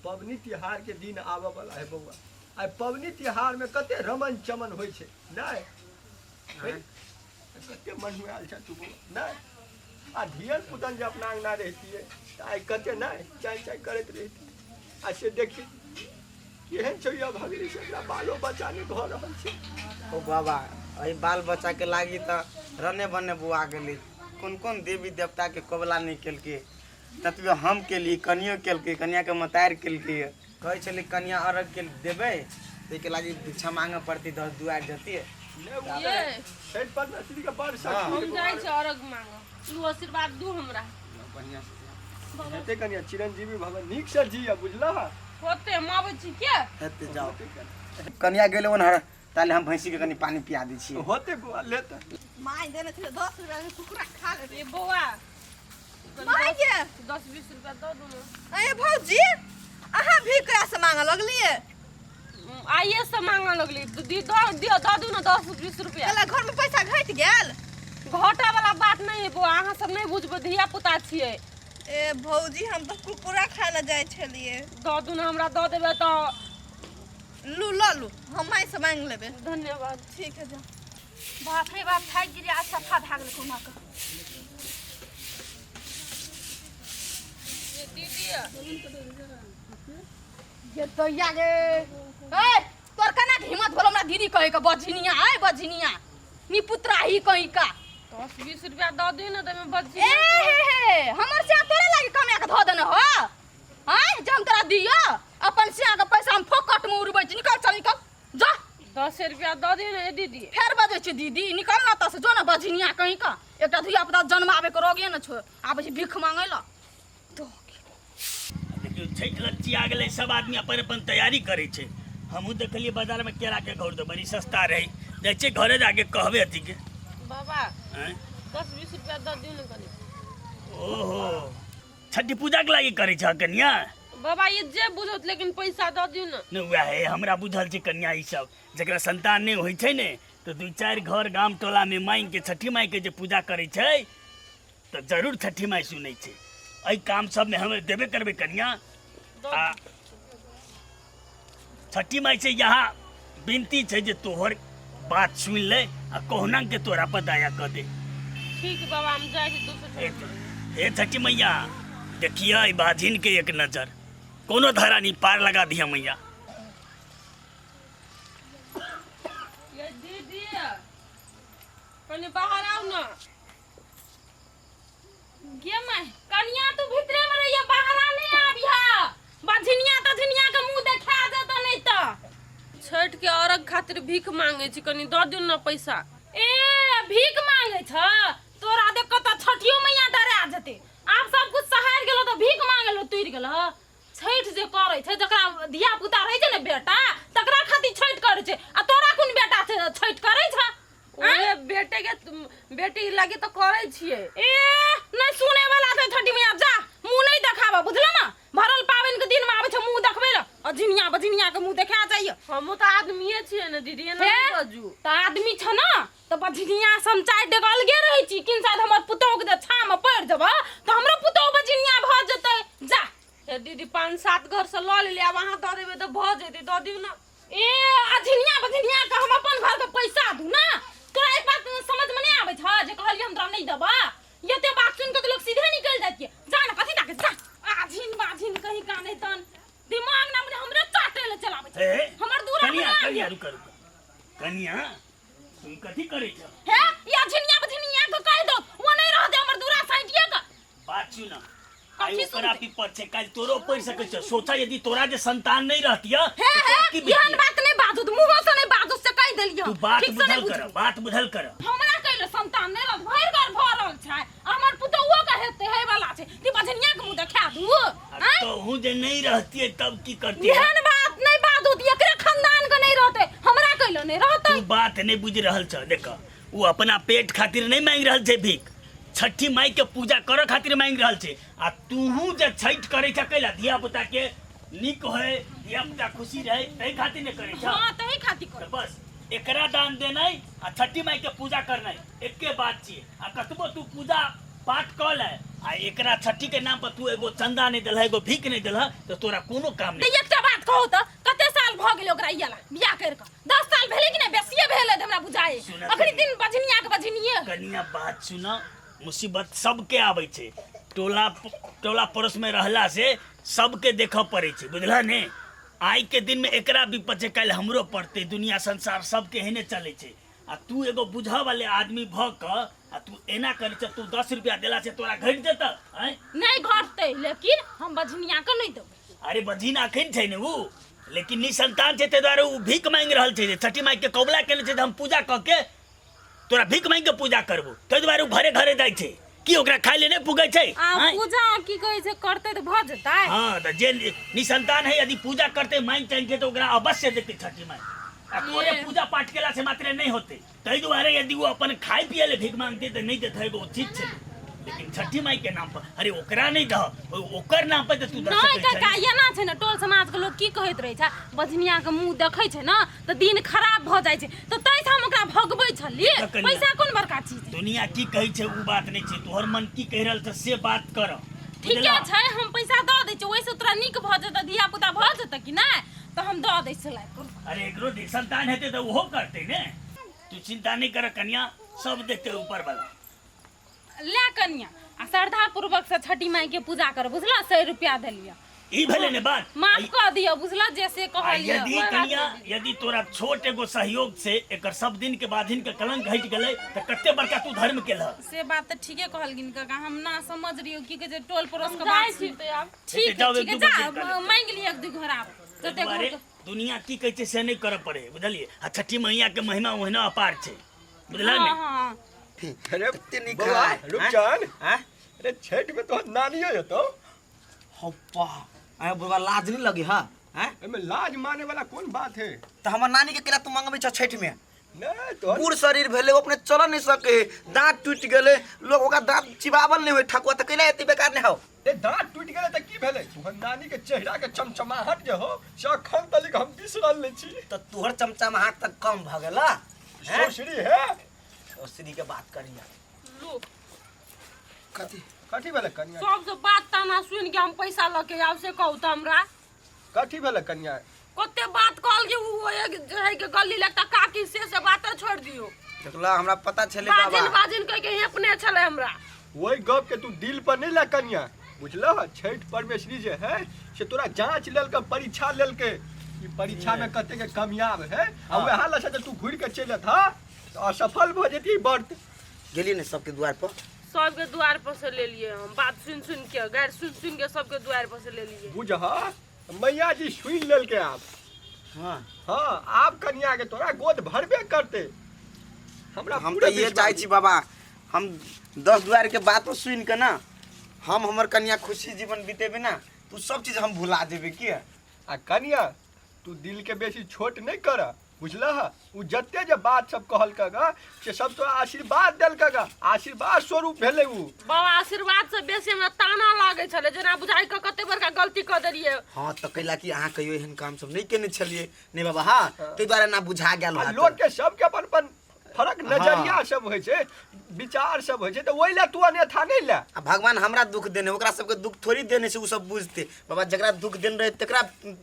पबनी त्योहार के दिन आवे वाला है बउआ। आ पबनी त्योहार में कते रमन चमन होय छे नहीं कते मन में आल छ तू नहीं आ धियन पुतन जे अपना अंगना रहती है आई कते नहीं चाय चाय करत रहती आ से देखी केहन छैया भगरी से एकरा बालो बच्चा ने घर रहल छे। ओ बाबा अई बाल बच्चा के लागी त रने बने बुआ गेली कौन कौन देवी देवता के कोबला नहीं केलके ततबे हम केली कनियो केलके कन्या के मतार केलके कहे छली कन्या अरग के देबे ते के लागी भिक्षा मांगे पड़ती 10 दुआर जती ये सेठ पर श्री के बड़ सा हम जाय छ अरग मांगो तू आशीर्वाद दू हमरा बढ़िया से हेते कन्या चिरंजीवी भवन नीक से जिया बुझला होते मावे छी के हेते जाओ कन्या गेले ओनहर ताले हम भैंसी के कनी पानी पिया दै छी होते बुआ लेत माय देने थे 10 रुपया में कुकरा खा ले ए बौआ माय के 10-20 रुपया दो दूनो अरे भौजी अहाँ भी कया से मांगे लगलिए आइए से मांगे लगली दियो दो दूनो 10-20 रुपया चला घर में पैसा घट गेल घाटा वाला बात नहीं है बौआ अहाँ सब नहीं बुझबे धिया पुता छिए ए भौजी हम तो कुकुरा खाना जाय छलिए दो दूनो हमरा दो देबे तो लू ला लू हम माय से मांग लेबे धन्यवाद ठीक है जा बाप रे बाप खाई गिरी आज सफा भाग ले कोना के ये दीदी ये तो यागे ए तोर कना हिम्मत भलो हमरा दीदी कहे के बजनिया है बजनिया नी पुत्रा ही कहीं का 10-20 रुपया दो दी ना तो मैं बच्ची ए हे हमर से तोरे लागे कमा के ध देने हो हां जे हम तोरा दियो अपन से के पैसा हम फोकट में उड़बै छी निकल चल निकल जा 10 रुपया दो दी ना दीदी फेर बजे छी दीदी निकल ना त से जो ना बजनिया कहीं का एकटा धिया पुता जन्मावे के रोगे न छो आबै छी भीख मांगे ला तो देखियो छठ लच्ची आ गेलै सब आदमी अपन अपन तैयारी करे छे हमहू देखलिए बाजार में केरा के घौर तो बड़ी सस्ता रही जाइ छे घरे जाके कहबे अथी के बाबा हैं 10-20 रुपया दो दी ना कनी ओहो छठी पूजा के लागी करे छ कन्या बाबा ये जे बुझत लेकिन पैसा दो दियो ना न वह है हमरा बुझल छे कन्या ई सब जकरा संतान नहीं होई छे ने तो 2-4 घर गाम टोला में माई के छठी माई के जे पूजा करे छे तो जरूर छठी माई सुनै छे एहि काम सब में हमें देबे करबे कन्या आ छठी माई से यहाँ विनती है जे तोहर बात सुन ले आ कोहना के तोरा पर दया कर दे ठीक है बाबा हम जाए छी दूसरे हे छठी मैया देखिए ई बाझिन के एक नजर कोनो धारा नहीं पार लगा दिया मैया ये दीदी कनी बाहर आओ ना गे मैं कन्या तू भीतरे में रहिया बाहर आ नहीं आबिया बझनिया त झनिया के मुंह देखा देत नहीं त छठ के औरत खातिर भीख मांगे छी कनी दो दिन ना पैसा ए भीख मांगे छ तोरा देख त छठियो मैया डरा जते आप सब कुछ सहार गेलो त भीख मांगे लो तुर गेल ह छठ जे करे छै जकरा धिया पुता रहे छै ने बेटा तकरा खातिर छठ करे छै आ तोरा कोन बेटा छै छठ करे छ ओए बेटे के बेटी लागे तो करे छिए ए नहीं सुने वाला छै छठी मैया जा मुंह नहीं देखाबा बुझलो ना भरल पावन के दिन में आवे छै मुंह देखबे ल अजिनिया बजिनिया के मुंह देखा जाइए हम तो आदमीए छिए ने दीदी ना बजू त आदमी छ ना त बजिनिया समचाइ डगल गे रही छी किन शायद हमर पुतौ के छा में पड़ जबा त हमरो पुतौ बजिनिया भ जतै जा ए दीदी 5-7 घर से ल ले वहां द देबे त भ जेतै द दिउ ना ए अजिनिया बजिनिया के हम अपन घर के पैसा दू ना तोरा एक बात समझ में नहीं आवे छ जे कहलिए हम तोरा नहीं देबा येते बात सुन के तो लोग सीधे निकल जाती जा ना कथि ताके जा आझिन बाझिन कहीं का नहीं तन दिमाग ना मुझे हमरे चाटे ले चलावे छ हमर दूर कन्या कन्या रुक कन्या तू कथी करे छ है या झिनिया बझिनिया के कह दो वो नहीं रह दे हमर दूरा साइडिया का बात सुन आई ओकरा पीपर छे काल तोरो पड़ सके छ सोचा यदि तोरा जे संतान नहीं रहतिया है यहन बात नहीं बाजू मुंह से नहीं बाजू से कह देलियो तू बात बुझल कर हमरा कहले संतान नहीं रह भर घर भरल छै हमर पुतौओ का हेते है वाला छै ती बझनिया के मुंह देखा दू तो हूं जे नहीं रहती तब की करती यहन बात नहीं बाजू एकरे खानदान के नहीं रहते हमरा कहले नहीं रहते तू बात नहीं बुझ रहल छ देख वो अपना पेट खातिर नहीं मांग रहल छे भीख छठी माई के पूजा करे खातिर मांग रहल छे आ तूहू जे छठ करे छ कैला धिया पुता के निक होए धिया पुता खुशी रहे तै खातिर ने करे छ हां तै खातिर कर बस एकरा दान देनाई आ छठी माई के पूजा करनाई एके बात छी आ कतबो तू पूजा पाठ कल है आ एकरा छठी के नाम पर तू एगो चंदा नहीं दिल एगो भीख नहीं दिल तो तोरा कोनो काम नहीं। एकटा बात कहू त कते साल भ गेलै ओकरा इयाला बियाह कर के 10 साल भेलै कि नहीं बेसिए भेलै हमरा बुझाए अखनी दिन बजनिया के बजनिए कनिया बात सुना मुसीबत सबके आबै छै टोला पड़ोस में रहला से सबके देखऽ पड़ै छै बुझला ने। आइ के दिन में एकरा विपद छै काल्हि हमरो पड़तै दुनिया संसार सबके एहने चलै छै आ तू एगो बुझऽ वाले आदमी भ क आ तू एना करै छ तू 10 रुपया देला से तोरा घट जेतऽ नहीं घटतै लेकिन हम बजनिया के नहीं देबै। अरे बजीना अखन छै ने उ लेकिन निसंतान छै ते द्वारे उ भीख मांगि रहल छै छठी माई के कबुला केने छै हम पूजा क के तोरा भीख मांगि के पूजा करबो ते द्वारे उ घरे घरे जाइ छै कि ओकरा खाय ले नहीं पुगै छै। पूजा की कहै छै करते त भ जेतै। हां त जे निसंतान है यदि पूजा करते मांग चाहिए तो ओकरा अवश्य देते छठी माई आ तोरे पूजा पाठ केला से मात्र नहीं होते तै द्वारे यदि वो अपन खाय पिए ले भीख मांगते त नहीं देते एगो उचित छै लेकिन छठी माई के नाम पर अरे ओकरा नहीं द ओकर नाम पर तू द नहीं काका एना छै न टोल समाज के लोग की कहैत रहै छै बजनिया के मुंह देखै छै न त दिन खराब भ जाइ छै त तै से हम ओकरा भगबै छलिए पैसा कोन बड़का चीज दुनिया की कहै छै उ बात नहीं छै तोहर मन की कह रहल छ से बात कर। ठीके छै हम पैसा द दै छै ओइसे तोरा नीक भ जेतै धिया पुता भ जेतै कि नहीं त हम द दै छलै। अरे एकरो संतान हेते त ओहो करते ने तू चिंता नहीं कर कन्या सब देखते ऊपर वाला ले कन्या आ श्रद्धा पूर्वक से छठी माई के पूजा कर बुझला 100 रुपया देलिया ई भेले ने बात माफ कर दियो बुझला जैसे कहलिए यदि कन्या यदि तोरा छोट एगो सहयोग से एकर सब दिन के बाधिन के कलंक हट गेलै त कते बड़का तू धर्म केलह से बात त ठीके कहलगिन काका हम ना समझ रहियो की के जे टोल पड़ोस के बात छी ठीक है जा मांग लियो एक दू घर आप जते अरे दुनिया की कहै छै से नहीं करऽ पड़े बुझलिए आ छठी मैया के महिमा ओहिना अपार छै बुझला ने। हां अरे बउआ रुपचान अरे छठ में तो नानियो है तो हप्पा आय बुआ लाज नहीं लगे हां एमे लाज माने वाला कौन बात है। तो हमर नानी के केला तू मंगबै छ छठ में नहीं तो बूढ़ शरीर भेले अपने चल नहीं सके दांत टूट गेले लोग ओका दांत चिबावल नहीं होय ठकुआ त कैला एते बेकार नहीं हो ए दांत टूट गेले त की भेले तुहर नानी के चेहरा के चमचमाहट जे हो सखन तलिक हम बिसरल नहीं छी तो तोहर चमचमाहट तक कम भ गेला सोसरी है श्री के बात करिया लो कथी कथी भेले कन्या सब से बात ताना सुन के हम पैसा लके आब से कहू त हमरा कथी भेले कन्या कते बात कहल के वो एक है के गली लगता काकी से बात छोड़ दियो देखला हमरा पता चले बाबा बाजिन कह के हेपने छले हमरा वही गप के तू दिल पर नहीं ला कन्या बुझला छठ परमेश्वरी जे है से तोरा जांच लेल के परीक्षा लेल के ई परीक्षा में कते के कामयाब है आ वह हाल से तू घुर के चले था तो असफल भ जेती व्रत गेली ने सबके द्वार पर सबके द्वार पर से ले लिए हम बात सुन सुन के गैर सुन के सबके द्वार पर से ले लिए बुझहा मैया जी सुन लेल के आप हां हां आप कन्या के तोरा गोद भरबे करते हमरा हम तो ये चाहे छी बाबा हम 10 द्वार के बात सुन के ना हम हमर कन्या खुशी जीवन बीतेबे ना तू सब चीज हम भुला देबे की आ कन्या तू दिल के बेसी छोट नहीं कर बुझला उ जत्ते जे बात सब कहल कगा से सब तो आशीर्वाद देल कगा आशीर्वाद स्वरूप भेले उ बाबा आशीर्वाद से बेसी हमरा ताना लागे छले जना बुझाई के कते बड़का गलती क देलिए। हां त कैला कि अहाँ कहियो एहन काम सब नहीं केने छलिए नहीं बाबा हां तै द्वारा ना बुझा गेल आ लोग के सब के अपन फरक नजरिया सब होय छे विचार सब होय छे त ओइला तू अन्यथा नहीं ले आ भगवान हमरा दुख देने ओकरा सबके दुख थोड़ी देने से उ सब बुझते बाबा जकरा दुख देन रहे तकरा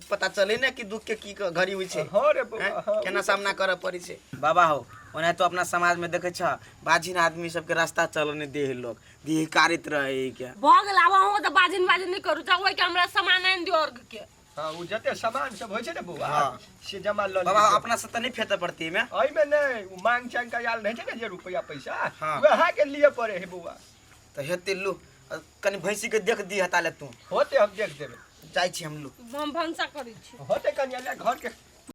पता चले ना कि दुख के की घड़ी होय छे हां रे बाबा केना सामना करे पड़ी छे बाबा हो ओना तो अपना समाज में देखे छ बाजिन आदमी सबके रास्ता चलने दे लोग धिकारित रहे क्या भ गेल आब हम त बाजिन नहीं करू जा ओइ के हमरा सामान आइन दियो अर्घ के हां उ जते सामान सब होय छे ने बुआ से जमा ल बाबा अपना से त नहीं फेते पड़ती में ओइ में नहीं उ मांग चांग का याल नहीं छे ने जे रुपया पैसा हाँ। वह के लिए पड़े है बुआ त हेते लु कनी भैंसी के देख दी हता ले तू होते हम देख देबे जाई छी हम लु हम भंसा करै छी होते कन्या ले घर के